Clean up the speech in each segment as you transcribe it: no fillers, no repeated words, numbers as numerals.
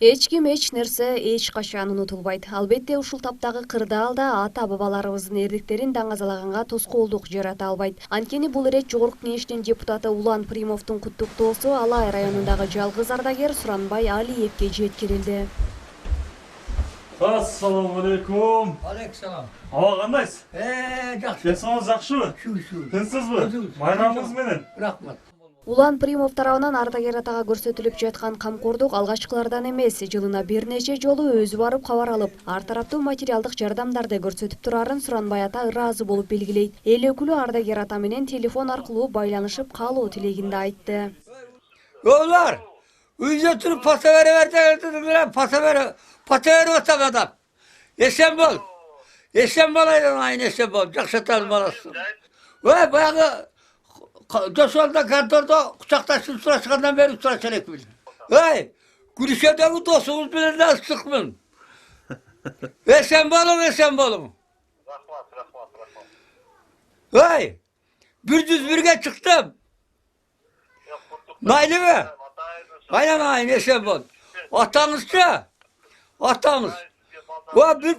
Эч ким эч нерсе эч качан унутулбайт. Албетте ушул таптагы кырдаалда ата-бабаларыбыздын эрдиктерин даңазалаганга тоскоолдук жарата албайт. Анткени бул ирет Жогорку Кеңештин депутаты Улан Примовдун куттуктоосу Алай районундагы жалгыз ардагер Суранбай Алиевге жеткирилди. Assalamu alaikum. Aleykümselam. Hava kandayız? Жақсы. Yaşamınız жақшыбы? Şu. Тынсыз mı? Bayramınız менен? Рахмат. Улан Примов тарабынан ардагер атага көрсөтүлүп жаткан камкордук алгачкылардан эмес, жылына бир нече жолу өзү барып кабар алып, ар тараптуу материалдык жардамдарды көрсөтүп турарын Суранбай ата ыраазы болуп белгилейт. Эл өкүлү ардагер ата менен телефон аркылуу байланышып калуу тилегин да айтты. Oğullar, uyuca turup pasa verdiler, pasa verip adam. Esen bol. Esen bol aydan aynı esen bol. Жақсы tanımalısın. Ve bayağı Josolda kantorda kucaktaşıp suraşkandan beri suraşarak bilin. Hey, Gülüşe'deki dostumuz bilir nasıl sıkmın. Esen bolun. Hey, bir düz birge çıktım. Naylı mı? Aynen esen bol. Atamız. O bir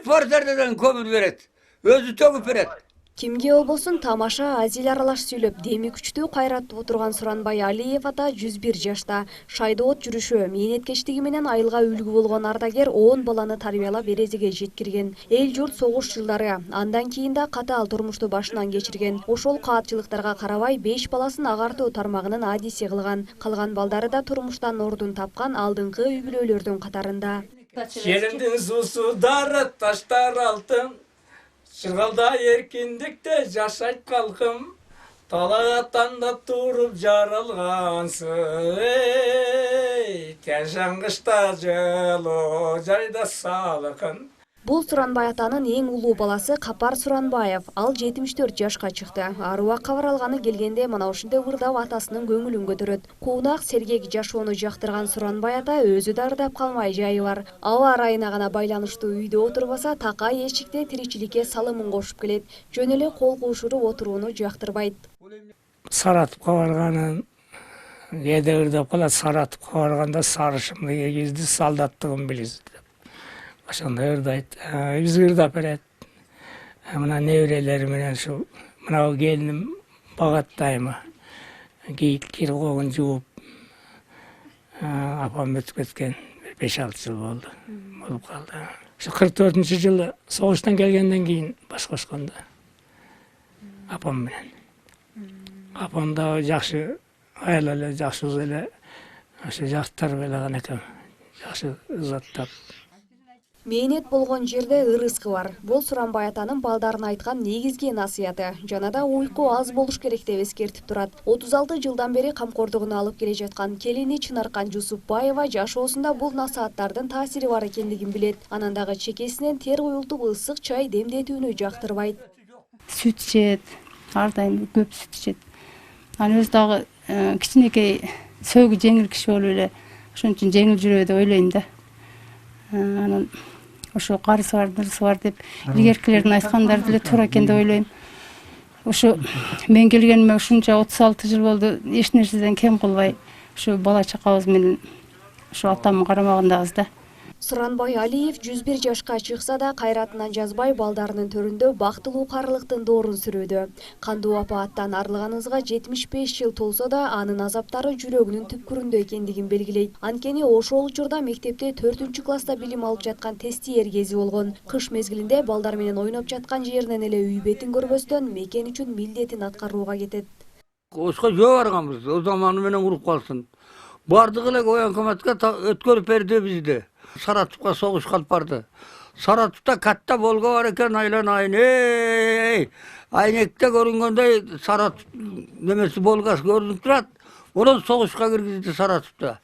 porterden kömür veret. Özü töküp veret. Кимге болбосун тамаша, азил аралаш сүйлөп, деми күчтүү кайраттып отурган Суранбай Алиев ата 101 жашта. Шайдоот жүрүшү, мээнеткечтиги менен айылга үлгү болгон ардагер 10 баланы тарбиялап эрезеге жеткирген. Эл журт согуш жылдары, андан кийин да катаал турмушту башынан кечирген. Ошол каатчылыктарга карабай 5 баласын агартуу тармагынын адиси кылган. Калган балдары да турмуштан ордун тапкан алдыңкы үй бүлөлөрдүн катарында. Жеримдин суусу дары таштар алтын. Шыргалда эркиндикте жашайт калкым, талаатанда туруп жаралгансың, тяжаңгышта жылоо жайда салыкын. Бул Суранбай атанын эң улуу баласы Капар Суранбаев. Ал 74 жашка чыкты. Аруак кабар алганы келгенде мына ушундай ырдап атасынын көңүлүн көтөрөт. Куунак сергек жашоону жактырган Суранбай ата өзү да ырдап калмай жайы бар. Аба ырайына гана байланыштуу үйдө отурбаса, такай эшикте тиричиликке салымын кошуп келет. Жөн эле кол куушуруп отурууну жактырбайт. Саратовго барганын кээде ырдап калат, Саратовго барганда сарышымды кийгизди, солдаттыгын билиз. Ошондой ырдайт, бизге ырдап берет. Мына неберелери менен ушу мына келиним багаттайма. Кийик кир когун жууп, апам өтүп кеткен 5-6 жыл болду. Болуп калды. Ушу 44-жылы согуштан келгенден кийин баш кошкондо. Апам менен. Апам да жакшы айыл эле, жакшы кыз эле. Ошо жактар белеган экен. Жакшы ызаттап. Мээнет болгон жерде ырыскы бар. Бул Суранбай атанын балдарына айткан негизги насыяты. Жана да уйку аз болуш керек деп эскертип турат. 36 жылдан бери камкордугуна алып келе жаткан келини Чынаркан Жусупбаева жашоосунда бул насааттардын таасири бар экендигин билет. Анан дагы чекесинен тер уюлтуп ысык чай демдетүүнү жактырбайт. Сүт ичет, ар дайым көп сүт ичет. Анан өзү дагы кичинекей сөөгү жеңил киши болуп эле ошон үчүн жеңил жүрөбү деп ойлойм да. Анан ошо карысы бар, нырсы бар деп илгеркилердин айткандары деле туура экен деп ойлойм. Ошо мен келгениме ушунча 36 жыл болду, эч нерседен кем кылбай, ошо бала чакабыз менен ошо атамдын карамагындабыз да. Суранбай Алиев 101 жашка чыкса да кайратынан жазбай балдарынын төрүндө бактылуу карылыктын доорун сүрүүдө. Кандуу апааттан арылганыбызга 75 жыл толсо да анын азаптары жүрөгүнүн түпкүрүндө экендигин белгилейт. Анткени ошол учурда мектепте 4-класста билим алып жаткан тестиер кези болгон. Кыш мезгилинде балдар менен ойноп жаткан жеринен эле үй бетин көрбөстөн мекен үчүн милдетин аткарууга кетет. Ошко жөө барганбыз, о заманы менен уруп калсын. Бардык эле военкоматка өткөрүп берди бизди. Саратовга согуш калып барды. Саратовда катта болго бар экен, айлан айнекте көрүнгөндөй Саратов немеси болгас көрүнүп турат. Онун согушка киргизди Саратовда.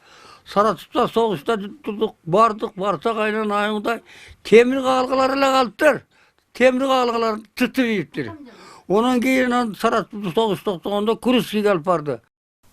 Саратовда согушта турдук, барсак айлан айыңдай темир каалгалар эле калыптыр. Темир каалгалар тытып ийиптир. Онан кийин Саратовда согуш токтогондо Курскийге алып барды.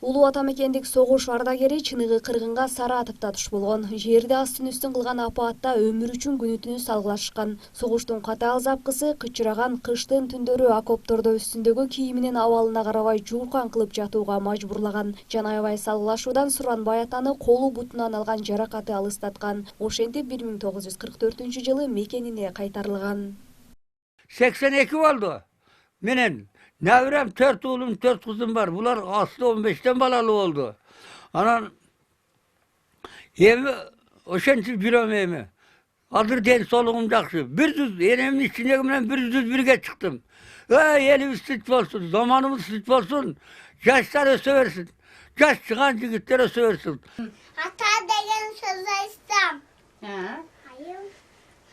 Улуу ата мекендик согуш ардагери Чыныгы Кыргынга Саратовдо туш болгон. Жерди астын үстүн кылган апаатта өмүр үчүн күнү түнү салгылашышкан. Согуштун катаал запкысы кычыраган кыштын түндөрү окоптордо үстүндөгү кийиминин абалына карабай жууркан кылып жатууга мажбурлаган. Жана аябай салгылашуудан Суранбай атаны колу бутунан алган жаракаты алыстаткан. Ошентип 1944-жылы мекенине кайтарылган. 82 oldu. Benim nevrem 4 oğlum 4 kızım var. Bunlar aslı 15'ten balalı oldu. Anan evi o şensiz bir evi. Adır değil soluğum jakşı. Bir düz enemin içindeki bir düz birge çıktım. Elimiz süt olsun, zamanımız süt olsun. Yaşlar öseversin. Yaş çıkan yigitler öseversin. Hata degen söz istem. Ha.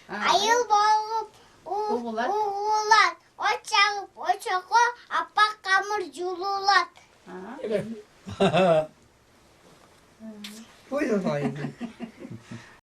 Ayıl boğup Uğulat. uğulat. O çağıp o çoko apak kamur jululat. Buyurun.